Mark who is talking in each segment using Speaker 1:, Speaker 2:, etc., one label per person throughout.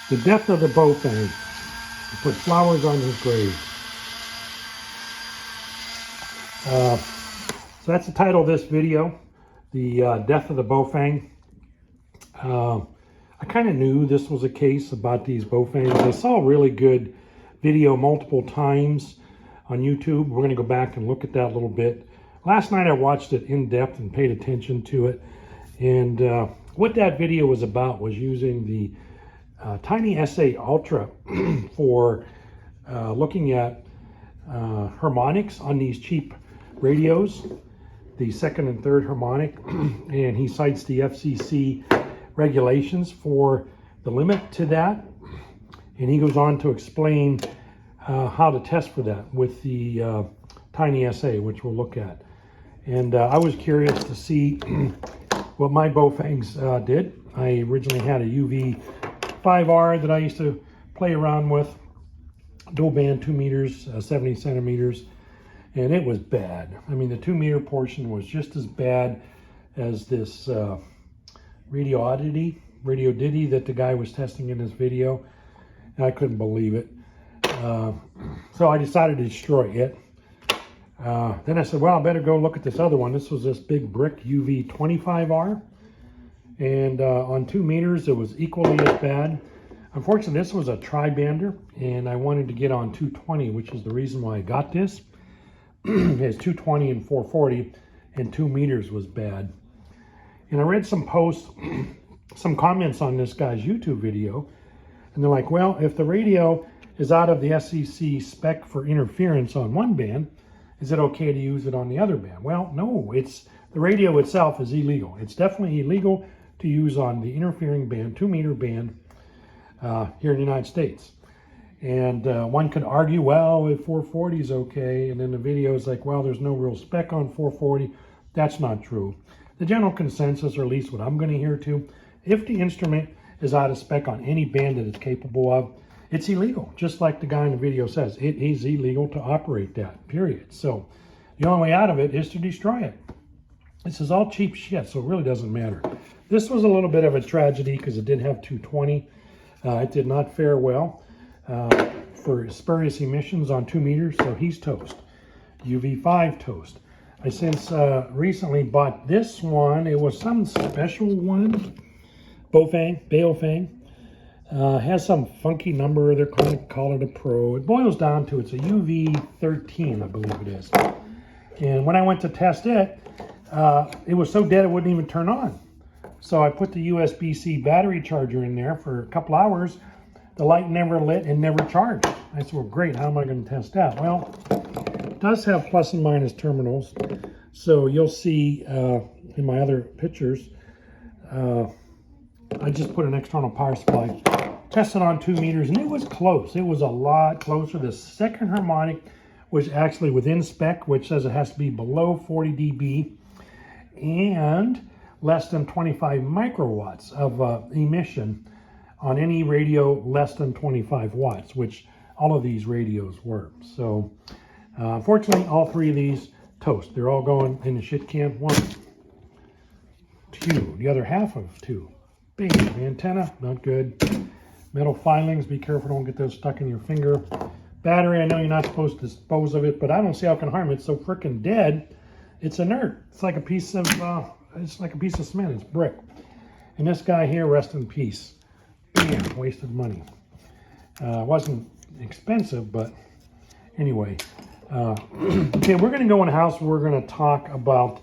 Speaker 1: The death of the Baofeng. He put flowers on his grave. So that's the title of this video, the death of the Baofeng. I kind of knew this was a case about these Baofengs. I saw a really good video multiple times on YouTube. We're going to go back and look at that a little bit. Last night I watched it in depth and paid attention to it. And what that video was about was using the Tiny SA Ultra for looking at harmonics on these cheap radios, the second and third harmonic. And he cites the FCC regulations for the limit to that. And he goes on to explain how to test for that with the Tiny SA, which we'll look at. And I was curious to see what my Baofengs did. I originally had a UV5R that I used to play around with, dual band, 2 meters, 70 centimeters, and it was bad. I mean, the 2 meter portion was just as bad as this Radio Ditty that the guy was testing in this video. And I couldn't believe it. So I decided to destroy it. Then I said, well, I better go look at this other one. This was this big brick UV25R. And on 2 meters, it was equally as bad. Unfortunately, this was a tri-bander, and I wanted to get on 220, which is the reason why I got this. It's 220 and 440, and 2 meters was bad. And I read some posts, some comments on this guy's YouTube video, and they're like, well, if the radio is out of the SEC spec for interference on one band, is it okay to use it on the other band? Well, no, the radio itself is illegal. It's definitely illegal to use on the interfering band, 2 meter band here in the United States. And one could argue, well, if 440 is okay, and then the video is like, well, there's no real spec on 440. That's not true. The general consensus, or at least what I'm going to hear too, if the instrument is out of spec on any band that it's capable of, it's illegal. Just like the guy in the video says, it is illegal to operate that, period. So the only way out of it is to destroy it. This is all cheap shit, so it really doesn't matter. This was a little bit of a tragedy because it did have 220. It did not fare well for spurious emissions on 2 meters, so he's toast. UV5 toast. I since recently bought this one. It was some special one. Baofeng. Has some funky number. They're going to call it a Pro. It boils down to it's a UV13, I believe it is. And when I went to test it, it was so dead it wouldn't even turn on. So I put the USB-C battery charger in there for a couple hours. The light never lit and never charged. I said, well, great, how am I going to test that? Well, it does have plus and minus terminals. So you'll see in my other pictures, I just put an external power supply, tested on 2 meters, and it was close. It was a lot closer. The second harmonic was actually within spec, which says it has to be below 40 dB and less than 25 microwatts of emission on any radio less than 25 watts, which all of these radios were. So unfortunately, all 3 of these toast. They're all going in the shit can. 1, 2, the other half of 2. Bam, antenna, not good. Metal filings, be careful, don't get those stuck in your finger. Battery, I know you're not supposed to dispose of it, but I don't see how it can harm it. It's so freaking dead. It's inert. It's like a piece of cement. It's brick. And this guy here, rest in peace. Bam, wasted money. Wasn't expensive, but anyway. Okay, we're going to go in the house. We're going to talk about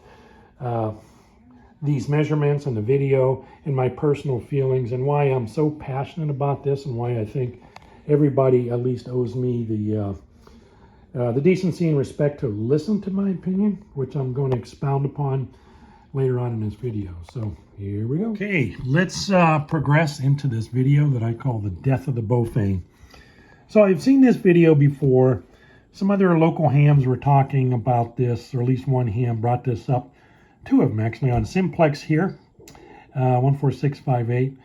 Speaker 1: these measurements and the video and my personal feelings and why I'm so passionate about this and why I think everybody at least owes me the decency and respect to listen to my opinion, which I'm going to expound upon later on in this video. So here we go. Okay, let's progress into this video that I call the death of the Baofeng. So I've seen this video before. Some other local hams were talking about this, or at least one ham brought this up. 2 of them actually on Simplex here, 14658,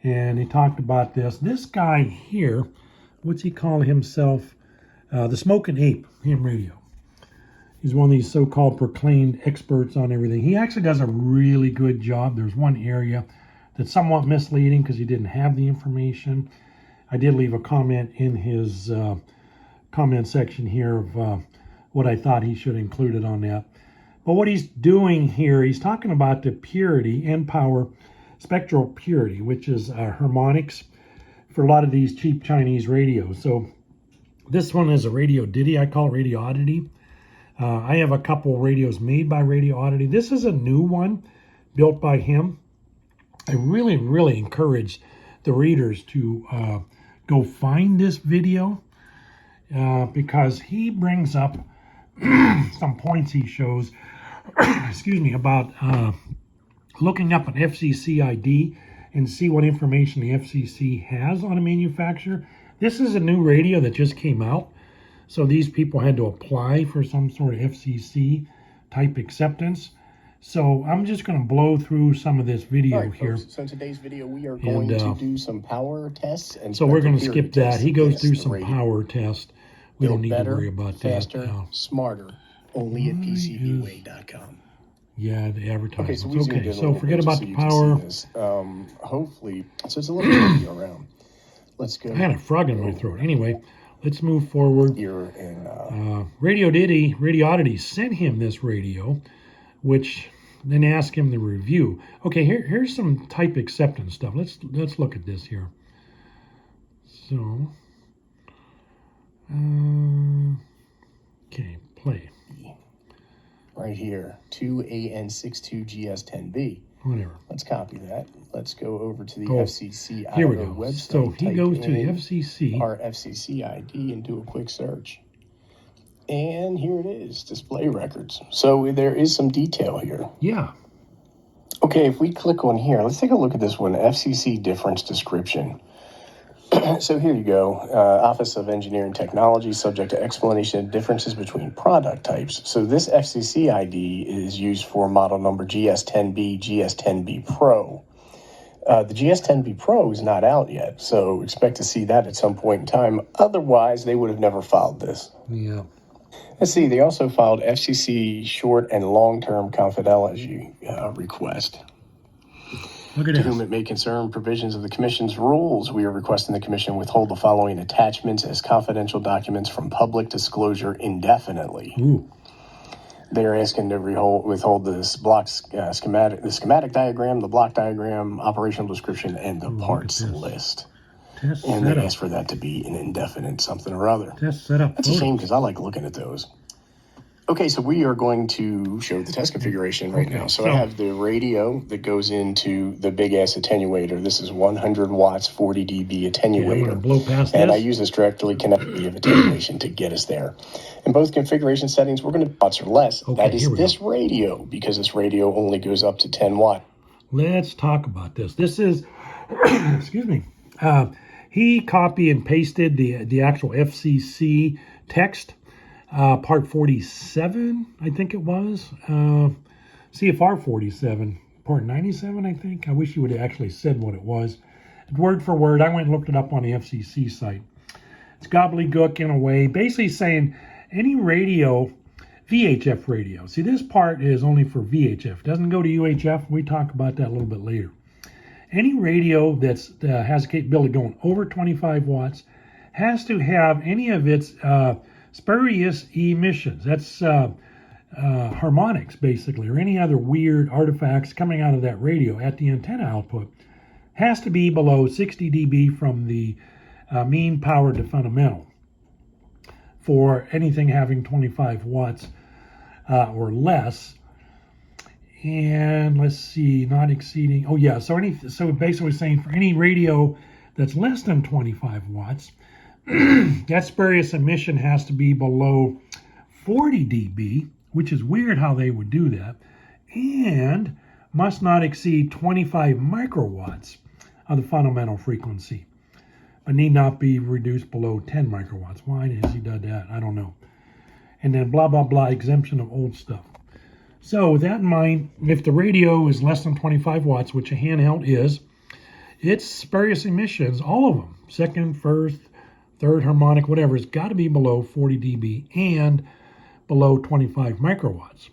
Speaker 1: and he talked about this. This guy here, what's he call himself? The Smoking Ape ham radio. He's one of these so-called proclaimed experts on everything. He actually does a really good job. There's one area that's somewhat misleading because he didn't have the information. I did leave a comment in his comment section here of what I thought he should include it on that. But what he's doing here, he's talking about the purity and power, spectral purity, which is harmonics for a lot of these cheap Chinese radios. So this one is a Radio Ditty. I call it Radio Oddity. I have a couple radios made by Radio Oddity. This is a new one built by him. I really, really encourage the readers to go find this video because he brings up some points he shows, excuse me, about looking up an FCC ID and see what information the FCC has on a manufacturer. This is a new radio that just came out. So these people had to apply for some sort of FCC type acceptance. So I'm just going to blow through some of this video here.
Speaker 2: Folks, so in today's video, we are going to do some power tests. And
Speaker 1: so we're going to skip that. He goes through some power tests. We don't need to worry about
Speaker 2: faster,
Speaker 1: that.
Speaker 2: Smarter, only at PCBWay.com.
Speaker 1: Yeah, the advertising.
Speaker 2: Okay,
Speaker 1: so forget about the power.
Speaker 2: Hopefully, so it's a little tricky around. Let's go.
Speaker 1: I had a frog in my throat. Anyway, let's move forward.
Speaker 2: You're in
Speaker 1: Radio Ditty, Radio Oddity sent him this radio, which then asked him the review. Okay, here's some type acceptance stuff. Let's look at this here. So, okay, play.
Speaker 2: Right here, 2AN62GS10B.
Speaker 1: Whatever.
Speaker 2: Let's copy that. Let's go over to the FCC
Speaker 1: here we go.
Speaker 2: website.
Speaker 1: So he goes to the FCC.
Speaker 2: Our FCC ID and do a quick search. And here it is, display records. So there is some detail here.
Speaker 1: Yeah.
Speaker 2: Okay, if we click on here, let's take a look at this one, FCC difference description. So here you go, Office of Engineering Technology, subject to explanation of differences between product types. So this FCC ID is used for model number GS10B, GS10B Pro. The GS10B Pro is not out yet, so expect to see that at some point in time. Otherwise, they would have never filed this.
Speaker 1: Yeah.
Speaker 2: Let's see, they also filed FCC short and long-term confidentiality request.
Speaker 1: Look at
Speaker 2: To
Speaker 1: this.
Speaker 2: whom it may concern provisions of the Commission's rules, we are requesting the Commission withhold the following attachments as confidential documents from public disclosure indefinitely.
Speaker 1: Ooh.
Speaker 2: They are asking to withhold this block schematic diagram, the block diagram, operational description, and the parts list.
Speaker 1: Test
Speaker 2: And
Speaker 1: setup.
Speaker 2: they ask for that to be an indefinite something or other.
Speaker 1: Test setup.
Speaker 2: That's a shame because I like looking at those. Okay, so we are going to show the test configuration right now. So I have the radio that goes into the big-ass attenuator. This is 100 watts, 40 dB attenuator.
Speaker 1: I'm going to blow past
Speaker 2: And
Speaker 1: this.
Speaker 2: I use this directly connected to attenuation to get us there. In both configuration settings, we're going to watts or less.
Speaker 1: Okay,
Speaker 2: that is this radio, because this radio only goes up to 10 watt.
Speaker 1: Let's talk about this. This is, excuse me, he copy and pasted the actual FCC text. Part 47, I think it was. CFR 47, part 97, I think. I wish you would have actually said what it was. Word for word, I went and looked it up on the FCC site. It's gobbledygook in a way, basically saying any radio, VHF radio. See, this part is only for VHF. Doesn't go to UHF. We talk about that a little bit later. Any radio that's has a capability going over 25 watts has to have any of its spurious emissions. That's harmonics, basically, or any other weird artifacts coming out of that radio at the antenna output. Has to be below 60 dB from the mean power to fundamental for anything having 25 watts or less. And let's see, not exceeding, so basically saying for any radio that's less than 25 watts, that spurious emission has to be below 40 dB, which is weird how they would do that, and must not exceed 25 microwatts of the fundamental frequency, but need not be reduced below 10 microwatts. Why has he done that? I don't know. And then blah, blah, blah, exemption of old stuff. So with that in mind, if the radio is less than 25 watts, which a handheld is, its spurious emissions, all of them, second, first, third harmonic, whatever, it's got to be below 40 dB and below 25 microwatts.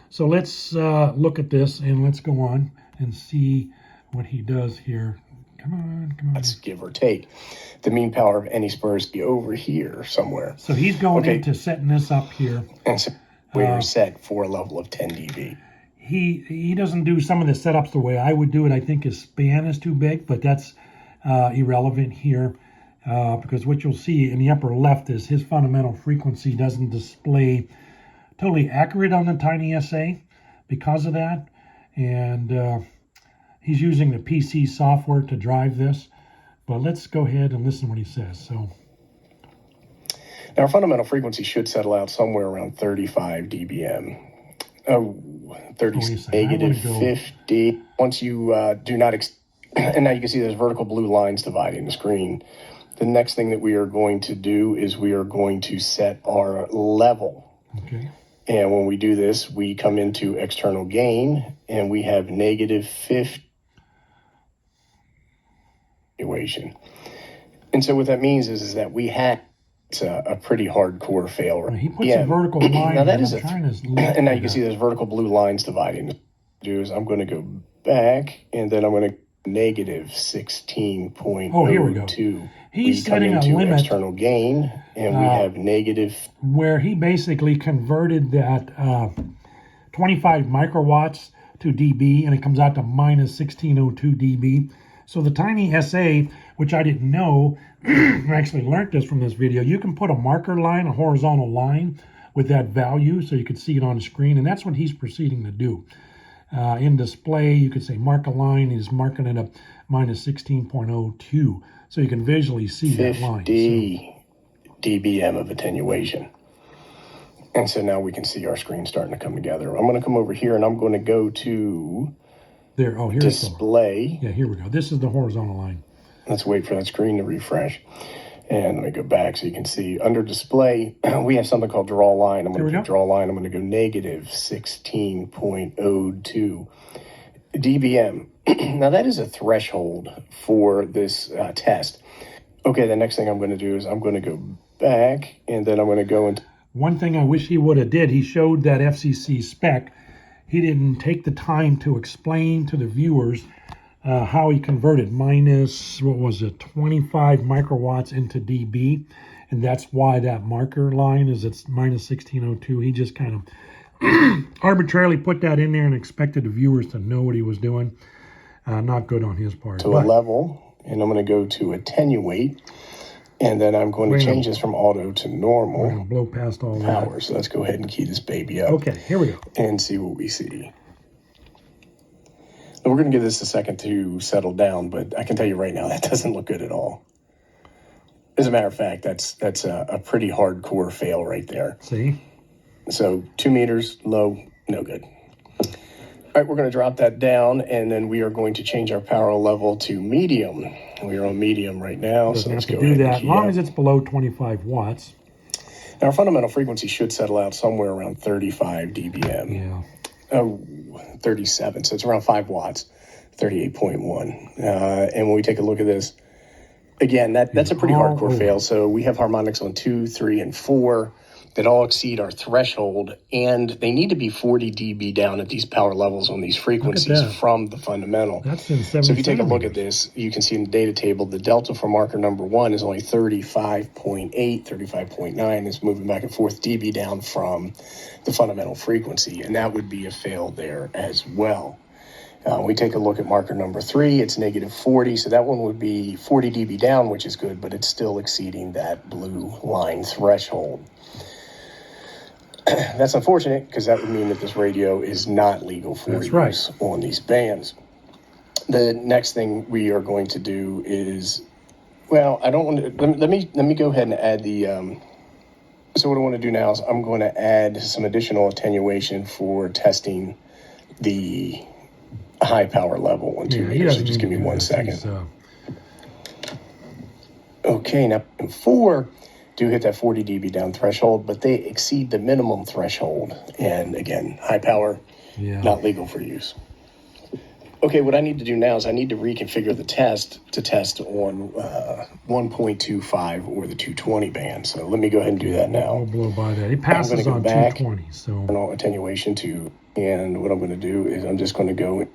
Speaker 1: So let's look at this and let's go on and see what he does here. Come on, come on.
Speaker 2: That's give or take. The mean power of any spur is over here somewhere.
Speaker 1: So he's going into setting this up here.
Speaker 2: And so we're set for a level of 10 dB.
Speaker 1: He doesn't do some of the setups the way I would do it. I think his span is too big, but that's irrelevant here because what you'll see in the upper left is his fundamental frequency doesn't display totally accurate on the Tiny SA because of that. And he's using the PC software to drive this. But let's go ahead and listen to what he says. So
Speaker 2: now our fundamental frequency should settle out somewhere around 35 dBm. Oh, 30, negative 50. Once you do not, and now you can see there's vertical blue lines dividing the screen. The next thing that we are going to do is we are going to set our level.
Speaker 1: Okay.
Speaker 2: And when we do this, we come into external gain, and we have negative 50. And so what that means is that we had a pretty hardcore fail.
Speaker 1: Right? He puts a vertical line.
Speaker 2: Now that is and now you can see there's vertical blue lines dividing. What I'll do is I'm going to go back, and then I'm going to negative 16.02.
Speaker 1: Oh, here we go. He's setting a limit.
Speaker 2: External gain, and we have negative.
Speaker 1: Where he basically converted that 25 microwatts to dB, and it comes out to minus 1602 dB. So the Tiny SA, which I didn't know, I actually learned this from this video, you can put a marker line, a horizontal line with that value so you could see it on the screen, and that's what he's proceeding to do. In display, you could say mark a line, he's marking it at minus 16.02, so you can visually see that line.
Speaker 2: 50 dBm of attenuation. And so now we can see our screen starting to come together. I'm going to come over here, and I'm going to go to
Speaker 1: there. Oh, here's
Speaker 2: display.
Speaker 1: Yeah, here we go. This is the horizontal line.
Speaker 2: Let's wait for that screen to refresh. And let me go back so you can see under display, we have something called draw line. I'm going to draw line. I'm going to go negative 16.02 dBm. Now that is a threshold for this test. Okay, the next thing I'm going to do is I'm going to go back, and then I'm going to go into.
Speaker 1: One thing I wish he would have did, he showed that FCC spec. He didn't take the time to explain to the viewers how he converted minus, 25 microwatts into dB. And that's why that marker line is it's minus 1602. He just kind of arbitrarily put that in there and expected the viewers to know what he was doing. Not good on his part.
Speaker 2: To a level, and I'm going to go to attenuate. And then I'm going to change this from auto to normal.
Speaker 1: We're going to blow past all
Speaker 2: power.
Speaker 1: that.
Speaker 2: So let's go ahead and key this baby up.
Speaker 1: Okay, here we go.
Speaker 2: And see what we see. And we're going to give this a second to settle down, but I can tell you right now, that doesn't look good at all. As a matter of fact, that's a pretty hardcore fail right there.
Speaker 1: See?
Speaker 2: So 2 meters, low, no good. All right, we're going to drop that down, and then we are going to change our power level to medium. We are on medium right now, so let's go ahead and
Speaker 1: as long as it's below 25 watts.
Speaker 2: Now, our fundamental frequency should settle out somewhere around 35 dBm.
Speaker 1: Yeah.
Speaker 2: Oh, 37, so it's around 5 watts, 38.1. And when we take a look at this, again, that's a pretty hardcore fail. So we have harmonics on 2, 3, and 4 that all exceed our threshold, and they need to be 40 dB down at these power levels on these frequencies from the fundamental.
Speaker 1: That's in 70
Speaker 2: So if you take a look at this, you can see in the data table, the delta for marker number 1 is only 35.8, 35.9. It's moving back and forth dB down from the fundamental frequency, and that would be a fail there as well. We take a look at marker number 3, it's negative 40, so that one would be 40 dB down, which is good, but it's still exceeding that blue line threshold. That's unfortunate because that would mean that this radio is not legal for use on these bands. The next thing we are going to do is, well, I don't want to, let me go ahead and add the, so what I want to do now is I'm going to add some additional attenuation for testing the high power level on 2 meters. So just give me 1 second. Okay, now 4 do hit that 40 dB down threshold, but they exceed the minimum threshold. And again, high power, not legal for use. Okay, what I need to do now is I need to reconfigure the test to test on 1.25 or the 220 band. So let me go ahead and do that now.
Speaker 1: I'll blow by that. It passes on 220. So
Speaker 2: attenuation 2. And what I'm going to do is I'm just going to go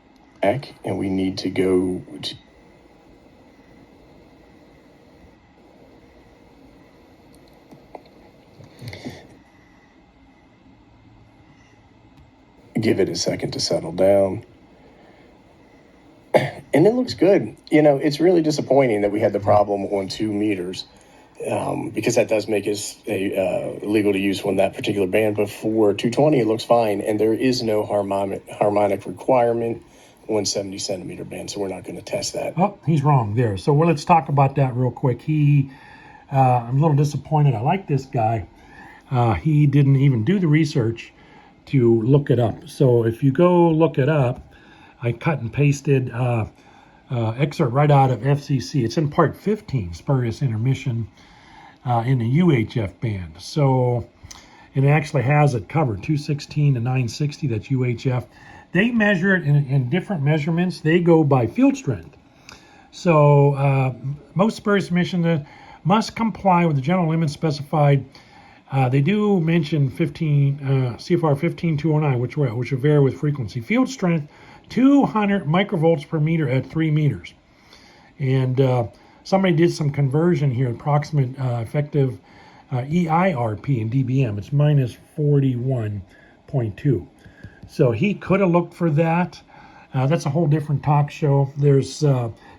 Speaker 2: back, and we need to go to Give it a second to settle down. And it looks good. You know, it's really disappointing that we had the problem on 2 meters, because that does make us illegal to use on that particular band. But for 220, it looks fine. And there is no harmonic requirement on 70 centimeter band, so we're not going to test that.
Speaker 1: Oh, he's wrong there. So let's talk about that real quick. I'm a little disappointed. I like this guy. He didn't even do the research to look it up. So if you go look it up, I cut and pasted excerpt right out of FCC. It's in part 15, spurious intermission in the UHF band. So it actually has it covered, 216 to 960, that's UHF. They measure it in different measurements. They go by field strength. So most spurious emissions must comply with the general limits specified. They do mention 15 CFR 15209, which will vary with frequency. Field strength 200 microvolts per meter at 3 meters. And somebody did some conversion here, approximate effective EIRP in dBm. It's minus 41.2. So he could have looked for that. That's a whole different talk show. There's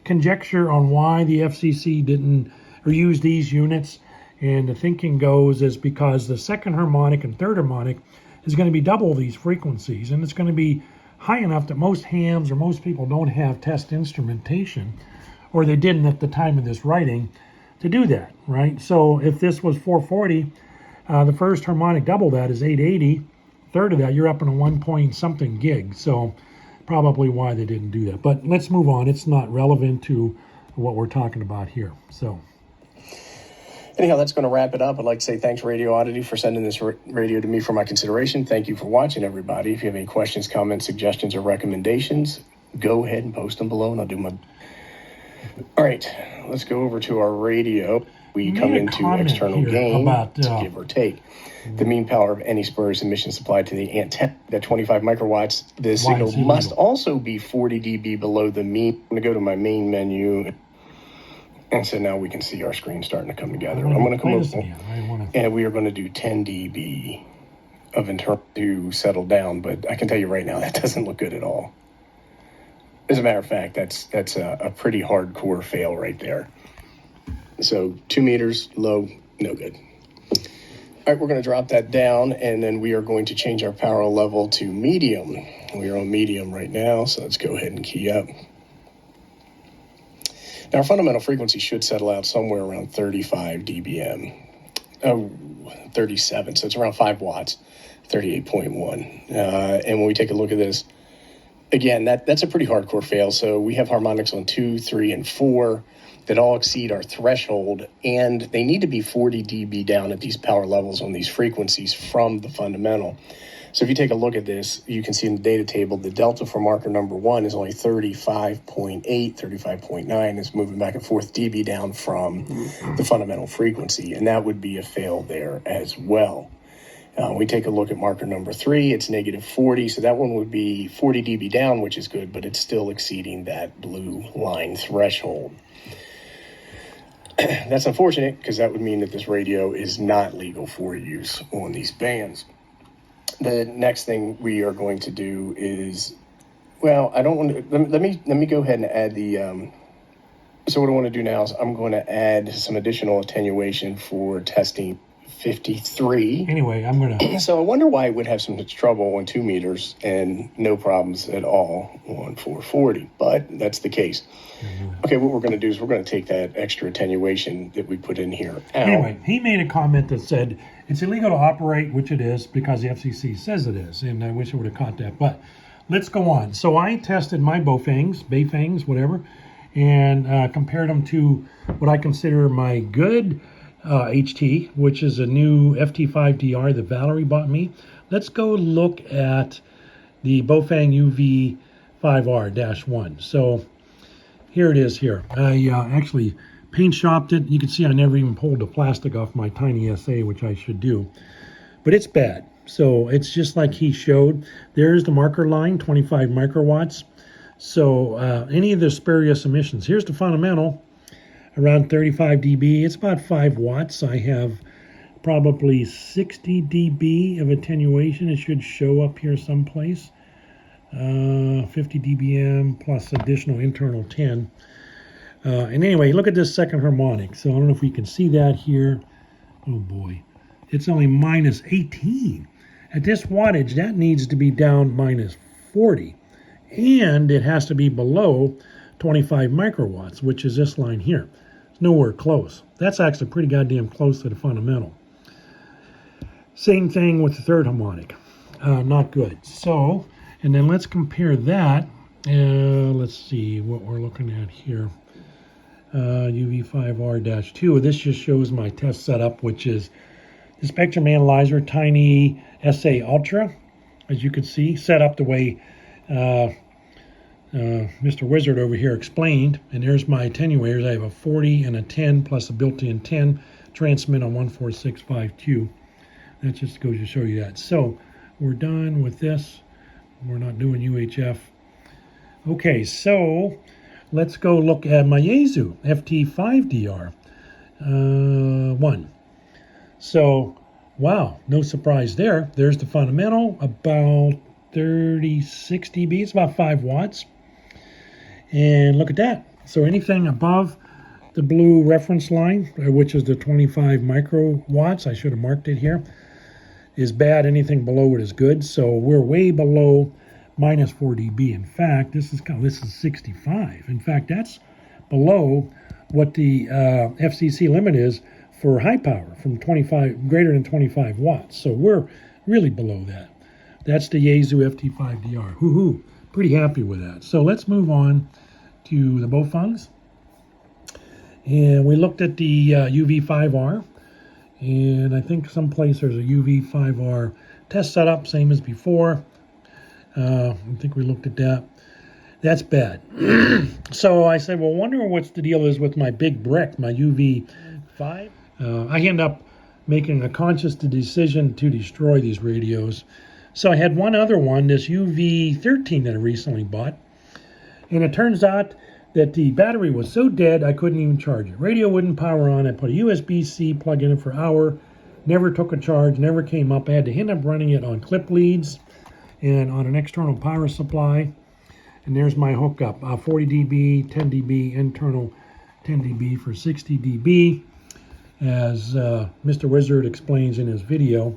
Speaker 1: conjecture on why the FCC didn't or use these units. And the thinking goes is because the second harmonic and third harmonic is going to be double these frequencies. And it's going to be high enough that most hams or most people don't have test instrumentation, or they didn't at the time of this writing, to do that, right? So if this was 440, the first harmonic double that is 880. Third of that, you're up in a 1 point something gig. So probably why they didn't do that. But let's move on. It's not relevant to what we're talking about here. So
Speaker 2: anyhow, that's going to wrap it up. I'd like to say thanks, Radio Oddity, for sending this radio to me for my consideration. Thank you for watching, everybody. If you have any questions, comments, suggestions, or recommendations, go ahead and post them below, and I'll do my... All right, let's go over to our radio. We come into external gain to give or take. The mean power of any spurious emission supplied to the antenna at 25 microwatts. The signal must also be 40 dB below the mean. I'm going to go to my main menu. And so now we can see our screen starting to come together. I'm going to come over, and we are going to do 10 dB of internal to settle down. But I can tell you right now, that doesn't look good at all. As a matter of fact, that's a pretty hardcore fail right there. So 2 meters low, no good. All right, we're going to drop that down, and then we are going to change our power level to medium. We are on medium right now, so let's go ahead and key up. Now, our fundamental frequency should settle out somewhere around 35 dBm. Oh, 37, so it's around 5 watts, 38.1. And when we take a look at this, again, that's a pretty hardcore fail. So we have harmonics on 2, 3, and 4 that all exceed our threshold, and they need to be 40 dB down at these power levels on these frequencies from the fundamental. So if you take a look at this, you can see in the data table, the delta for marker number 1 is only 35.8, 35.9. It's moving back and forth dB down from the fundamental frequency, and that would be a fail there as well. We take a look at marker number 3, it's negative 40, so that one would be 40 dB down, which is good, but it's still exceeding that blue line threshold. That's unfortunate, because that would mean that this radio is not legal for use on these bands. The next thing we are going to do is, well, I don't want to, let me go ahead and add the, so what I want to do now is I'm going to add some additional attenuation for testing 53.
Speaker 1: Anyway, I'm going to...
Speaker 2: So I wonder why it would have some trouble on 2 meters and no problems at all on 440, but that's the case. Okay, what we're going to do is we're going to take that extra attenuation that we put in here out.
Speaker 1: Anyway, he made a comment that said it's illegal to operate, which it is, because the FCC says it is, and I wish I would have caught that, but let's go on. So I tested my Baofengs, whatever, and compared them to what I consider my good HT, which is a new FT5DR that Valerie bought me. Let's go look at the Baofeng UV5R-1. So here it is here. I actually paint shopped it. You can see I never even pulled the plastic off my tiny SA, which I should do. But it's bad. So it's just like he showed. There's the marker line, 25 microwatts. So any of the spurious emissions. Here's the fundamental, around 35 dB. It's about 5 watts. I have probably 60 dB of attenuation. It should show up here someplace. 50 dBm plus additional internal 10. And anyway, look at this second harmonic. So I don't know if we can see that here. Oh boy, it's only minus 18. At this wattage, that needs to be down minus 40. And it has to be below 25 microwatts, which is this line here. It's nowhere close. That's actually pretty goddamn close to the fundamental. Same thing with the third harmonic. Not good. So, and then let's compare that. Let's see what we're looking at here. UV5R-2. This just shows my test setup, which is the spectrum analyzer, tiny SA Ultra, as you can see, set up the way Mr. Wizard over here explained. And there's my attenuators. I have a 40 and a 10 plus a built-in 10 transmit on 1465Q. That just goes to show you that. So we're done with this. We're not doing UHF. Okay, so let's go look at my Yaesu FT5DR 1. So, wow, no surprise there. There's the fundamental, about 36 dB, it's about 5 watts. And look at that. So anything above the blue reference line, which is the 25 microwatts, I should have marked it here, is bad. Anything below it is good. So we're way below minus 4 dB. In fact, this is 65. In fact, that's below what the FCC limit is for high power, from 25 greater than 25 watts. So we're really below that. That's the Yaesu FT5DR. Hoo-hoo. Pretty happy with that. So let's move on to the Baofengs. And we looked at the UV5R. And I think someplace there's a UV5R test setup, same as before. I think we looked at that. That's bad. So I said, well, wonder what the deal is with my big brick, my UV5. I end up making a conscious decision to destroy these radios. So I had one other one, this UV13 that I recently bought. And it turns out that the battery was so dead I couldn't even charge it. Radio wouldn't power on. I put a USB-C plug in it for an hour. Never took a charge, never came up. I had to end up running it on clip leads and on an external power supply. And there's my hookup, 40 dB, 10 dB, internal 10 dB for 60 dB, as Mr. Wizard explains in his video.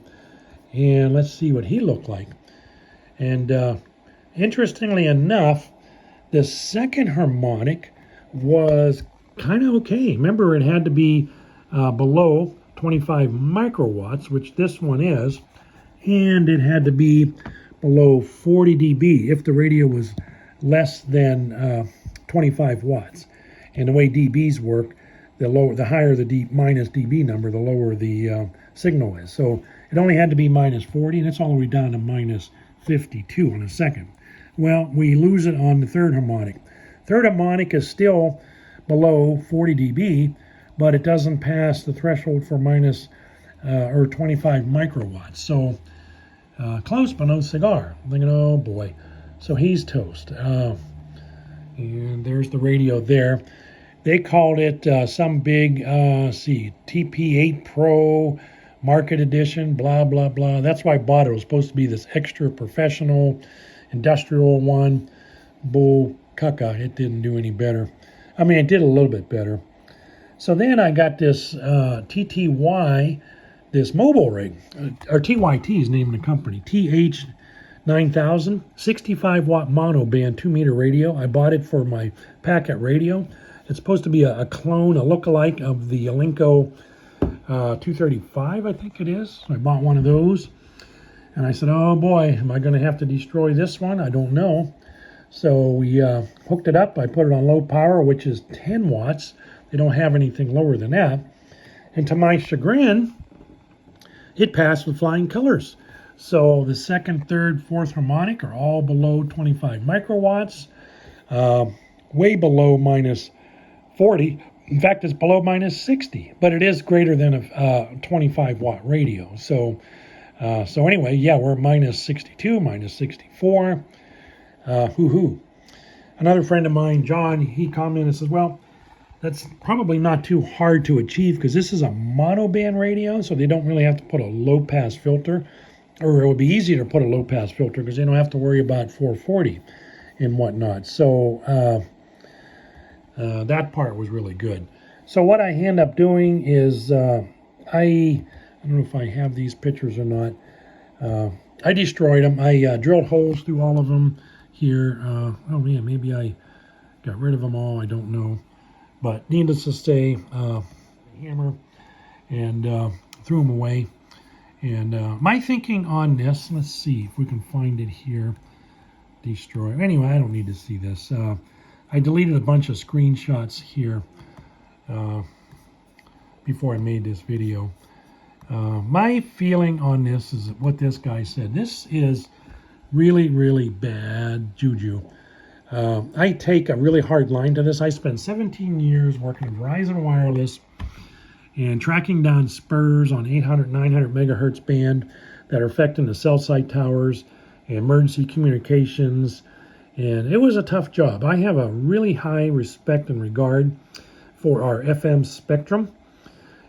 Speaker 1: And let's see what he looked like. And interestingly enough, the second harmonic was kind of okay. Remember, it had to be below 25 microwatts, which this one is, and it had to be below 40 dB if the radio was less than 25 watts. And the way dBs work, the higher the minus dB number, the lower the signal is. So it only had to be minus 40, and it's all the way down to minus 52 in a second. Well, we lose it on the third harmonic. Third harmonic is still below 40 dB, but it doesn't pass the threshold for minus or 25 microwatts. So close, but no cigar. I'm thinking, oh boy. So he's toast. And there's the radio there. They called it some big, TP8 Pro Market Edition, blah, blah, blah. That's why I bought it. It was supposed to be this extra professional industrial one. Bull caca. It didn't do any better. I mean, it did a little bit better. So then I got this TTY, this mobile rig, or TYT is named the company, TH9000, 65 watt mono band 2 meter radio. I bought it for my packet radio. It's supposed to be a clone, a lookalike of the Alinco 235, I think it is. So I bought one of those. And I said, oh boy, am I going to have to destroy this one? I don't know. So we hooked it up. I put it on low power, which is 10 watts. They don't have anything lower than that. And to my chagrin, it passed with flying colors. So the second, third, fourth harmonic are all below 25 microwatts, way below minus 40. In fact, it's below minus 60, but it is greater than a 25 watt radio. So anyway, yeah, we're minus 62, minus 64. Hoo-hoo. Another friend of mine, John, he commented and says, well, That's probably not too hard to achieve because this is a monoband radio, so they don't really have to put a low-pass filter. Or it would be easier to put a low-pass filter because they don't have to worry about 440 and whatnot. So that part was really good. So what I end up doing is I don't know if I have these pictures or not. I destroyed them. I drilled holes through all of them here. Oh man, maybe I got rid of them all. I don't know. But needless to say, hammer and threw them away. And my thinking on this, let's see if we can find it here. Destroy. Anyway, I don't need to see this. I deleted a bunch of screenshots here before I made this video. My feeling on this is what this guy said. This is really, really bad juju. I take a really hard line to this. I spent 17 years working in Verizon Wireless and tracking down spurs on 800, 900 megahertz band that are affecting the cell site towers and emergency communications. And it was a tough job. I have a really high respect and regard for our FM spectrum.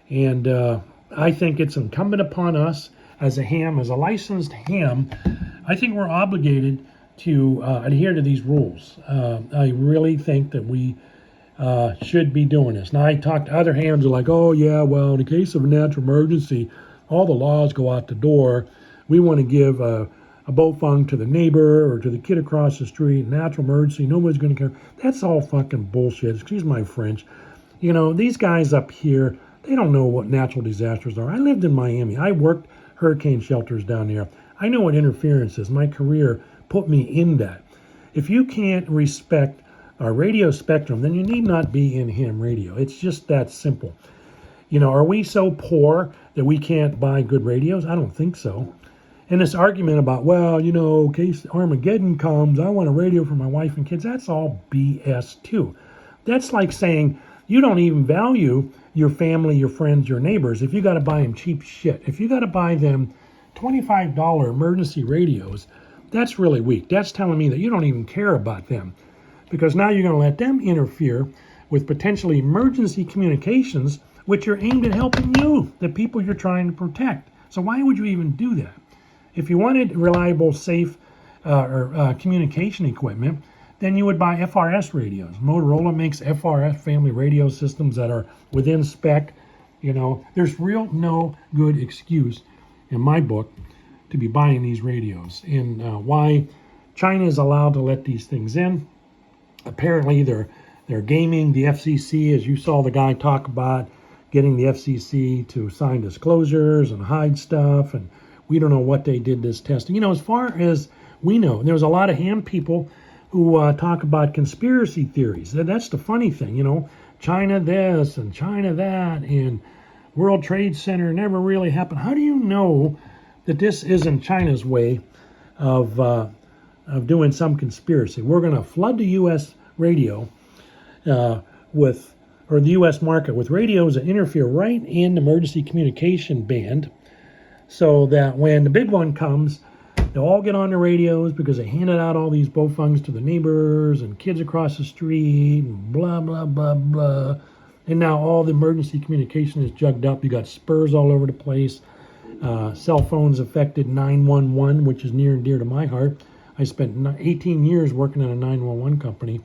Speaker 1: And I think it's incumbent upon us as a ham, as a licensed ham, I think we're obligated to adhere to these rules. I really think that we should be doing this. Now, I talk to other hams who are like, oh, yeah, well, in the case of a natural emergency, all the laws go out the door. We want to give a Baofeng to the neighbor or to the kid across the street, natural emergency, nobody's going to care. That's all fucking bullshit. Excuse my French. You know, these guys up here, they don't know what natural disasters are. I lived in Miami. I worked hurricane shelters down there. I know what interference is. My career put me in that. If you can't respect our radio spectrum, then you need not be in ham radio. It's just that simple. You know, are we so poor that we can't buy good radios? I don't think so. And this argument about, well, you know, in case Armageddon comes, I want a radio for my wife and kids, that's all BS too. That's like saying you don't even value your family, your friends, your neighbors if you got to buy them cheap shit. If you got to buy them $25 emergency radios, that's really weak. That's telling me that you don't even care about them, because now you're going to let them interfere with potentially emergency communications, which are aimed at helping you, the people you're trying to protect. So why would you even do that? If you wanted reliable, safe communication equipment, then you would buy FRS radios. Motorola makes FRS family radio systems that are within spec. You know, there's real no good excuse in my book to be buying these radios. And why China is allowed to let these things in. Apparently they're gaming the FCC, as you saw the guy talk about, getting the FCC to sign disclosures and hide stuff, and we don't know what they did this testing. You know, as far as we know, there's a lot of ham people who talk about conspiracy theories. That's the funny thing, you know, China this and China that, and World Trade Center never really happened. How do you know that this isn't China's way of doing some conspiracy? We're going to flood the U.S. radio the U.S. market with radios that interfere right in the emergency communication band, so that when the big one comes, they'll all get on the radios because they handed out all these Baofengs to the neighbors and kids across the street and blah, blah, blah, blah. And now all the emergency communication is jugged up. You got spurs all over the place. Cell phones affected, 911, which is near and dear to my heart. I spent 18 years working at a 911 company.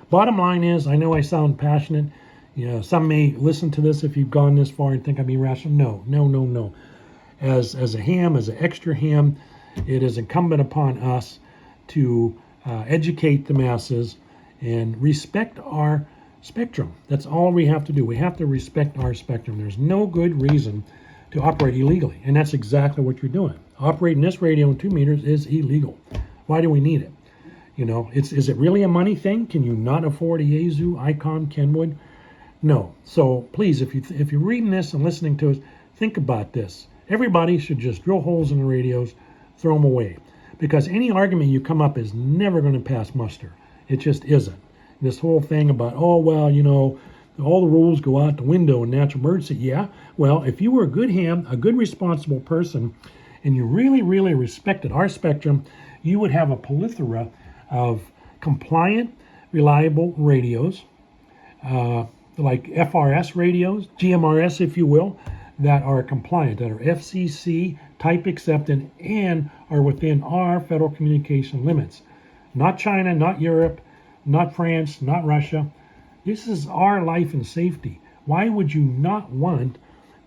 Speaker 1: Bottom line is, I know I sound passionate. You know, some may listen to this if you've gone this far and think I'm irrational. No. As a ham, as an extra ham, it is incumbent upon us to educate the masses and respect our spectrum. That's all we have to do. We have to respect our spectrum. There's no good reason to operate illegally, and that's exactly what you're doing. Operating this radio in 2 meters is illegal. Why do we need it? You know, is it really a money thing? Can you not afford a Yaesu, Icom, Kenwood? No. So please, if you're reading this and listening to us, think about this. Everybody should just drill holes in the radios, throw them away, because any argument you come up is never going to pass muster. It just isn't. This whole thing about, oh, well, you know, all the rules go out the window in natural emergency. Yeah, well, if you were a good ham, a good responsible person, and you really, really respected our spectrum, you would have a plethora of compliant, reliable radios like FRS radios, GMRS if you will, that are compliant, that are FCC type accepted and are within our federal communication limits. Not China, not Europe, not France, not Russia. This is our life and safety. Why would you not want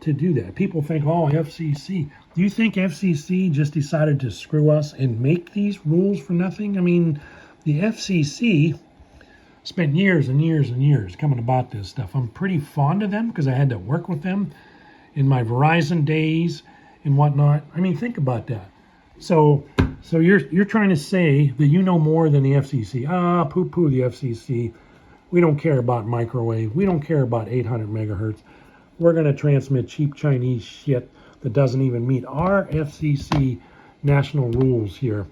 Speaker 1: to do that? People think, oh, FCC. Do you think FCC just decided to screw us and make these rules for nothing? I mean, the FCC spent years and years and years coming about this stuff. I'm pretty fond of them because I had to work with them in my Verizon days and whatnot. I mean, think about that. So you're trying to say that you know more than the FCC. Poo-poo the FCC. We don't care about microwave. We don't care about 800 megahertz. We're going to transmit cheap Chinese shit that doesn't even meet our FCC national rules here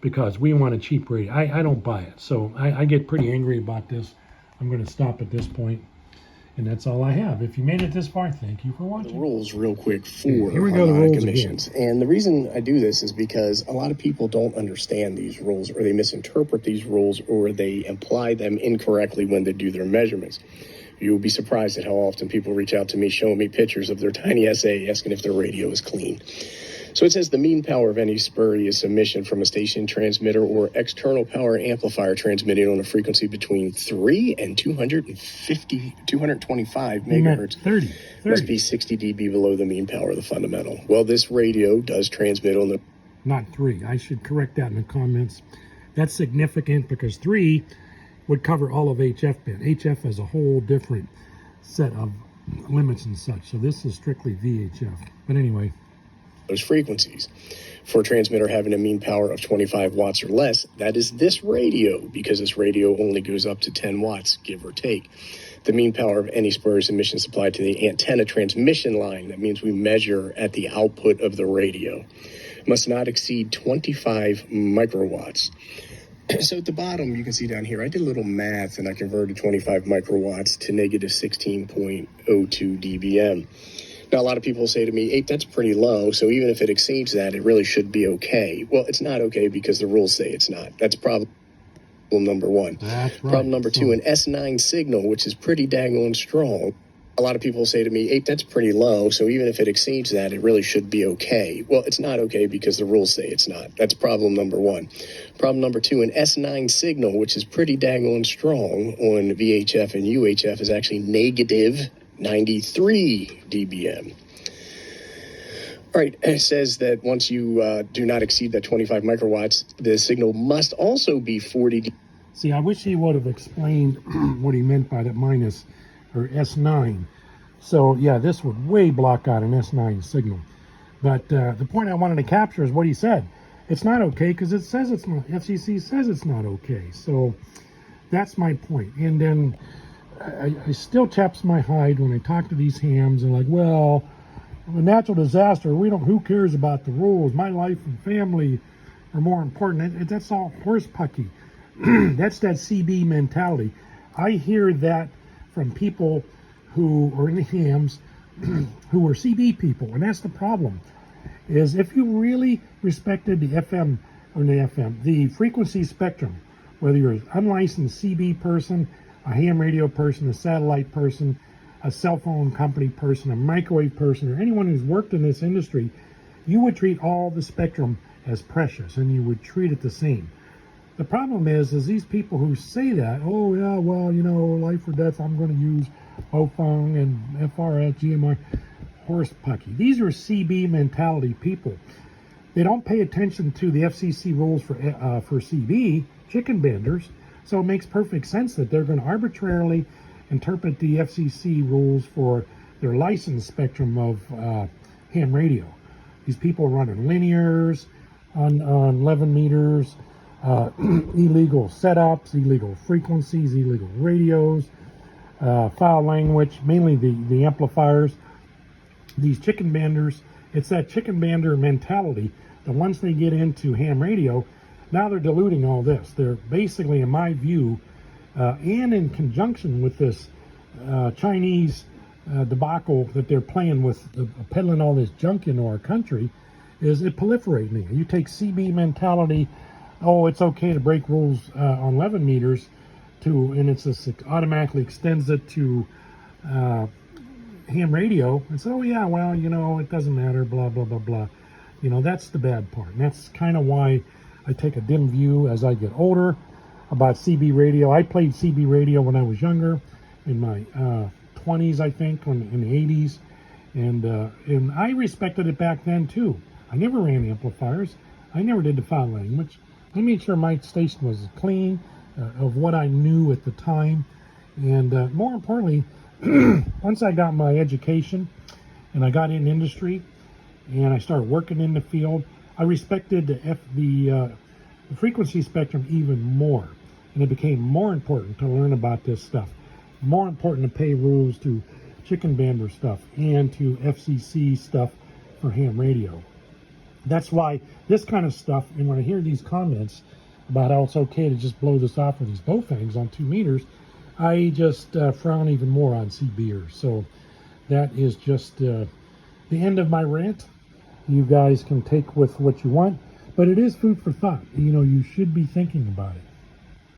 Speaker 1: because we want a cheap radio. I don't buy it. So I get pretty angry about this. I'm going to stop at this point. And that's all I have. If you made it this far, thank you for watching.
Speaker 2: The rules real quick for
Speaker 1: Here we go, the rules
Speaker 2: commissions.
Speaker 1: again.
Speaker 2: And the reason I do this is because a lot of people don't understand these rules, or they misinterpret these rules, or they apply them incorrectly when they do their measurements. You will be surprised at how often people reach out to me showing me pictures of their tiny SA asking if their radio is clean. So it says the mean power of any spurious emission from a station transmitter or external power amplifier transmitting on a frequency between 3 and 225 megahertz
Speaker 1: 30.
Speaker 2: must be 60 dB below the mean power of the fundamental. Well, this radio does transmit on the...
Speaker 1: Not 3. I should correct that in the comments. That's significant because 3 would cover all of HF band. HF has a whole different set of limits and such. So this is strictly VHF. But anyway...
Speaker 2: those frequencies. For a transmitter having a mean power of 25 watts or less, that is this radio, because this radio only goes up to 10 watts, give or take. The mean power of any spurious emission supplied to the antenna transmission line, that means we measure at the output of the radio, must not exceed 25 microwatts. So at the bottom, you can see down here, I did a little math and I converted 25 microwatts to negative 16.02 dBm. Now, a lot of people say to me, hey, that's pretty low, so even if it exceeds that, it really should be okay. Well, it's not okay because the rules say it's not. That's problem number one.
Speaker 1: That's right.
Speaker 2: Problem number two, an S9 signal, which is pretty daggone strong. A lot of people say to me, hey, that's pretty low, so even if it exceeds that, it really should be okay. Well, it's not okay because the rules say it's not. That's problem number one. Problem number two, an S9 signal, which is pretty daggone strong on VHF and UHF, is actually negative 93 dBm. All right, it says that once you do not exceed that 25 microwatts, the signal must also be 40 dB.
Speaker 1: See, I wish he would have explained what he meant by that minus or S9. So yeah, this would way block out an S9 signal. But the point I wanted to capture is what he said. It's not okay because it says it's not. FCC says it's not okay. So that's my point. And then I still chaps my hide when I talk to these hams and like, well, a natural disaster, who cares about the rules? My life and family are more important. That's all horse pucky. That's that CB mentality. I hear that from people who are in the hams who are CB people, and that's the problem. Is if you really respected the FM or the frequency spectrum, whether you're an unlicensed CB person, a ham radio person, a satellite person, a cell phone company person, a microwave person, or anyone who's worked in this industry, you would treat all the spectrum as precious and you would treat it the same. The problem is these people who say that, oh yeah, well, life or death, I'm going to use Baofeng and FRS, GMR, horse pucky. These are CB mentality people. They don't pay attention to the FCC rules for CB, chicken benders, so it makes perfect sense that they're going to arbitrarily interpret the FCC rules for their license spectrum of ham radio. These people are running linears on 11 meters, illegal setups, illegal frequencies, illegal radios, foul language, mainly the amplifiers. These chicken benders, it's that chicken bender mentality that once they get into ham radio, now they're diluting all this. They're basically, in my view, and in conjunction with this Chinese debacle that they're playing with, peddling all this junk into our country, is it proliferating. You take CB mentality, oh, it's okay to break rules on 11 meters, and it automatically extends it to ham radio and say, oh yeah, well, you know, it doesn't matter, blah, blah, blah, blah. You know, that's the bad part. And that's kind of why I take a dim view as I get older about CB radio. I played CB radio when I was younger, in my 20s, I think, in the 80s. And I respected it back then too. I never ran amplifiers. I never did the file language. I made sure my station was clean of what I knew at the time. And more importantly, once I got my education and I got in industry and I started working in the field, I respected the frequency spectrum even more. And it became more important to learn about this stuff, more important to pay rules to chicken bander stuff and to FCC stuff for ham radio. That's why this kind of stuff, and when I hear these comments about how it's okay to just blow this off with these Baofengs on 2 meters, I just frown even more on CBers. So that is just the end of my rant. You guys can take with what you want, but it is food for thought. You know, you should be thinking about it.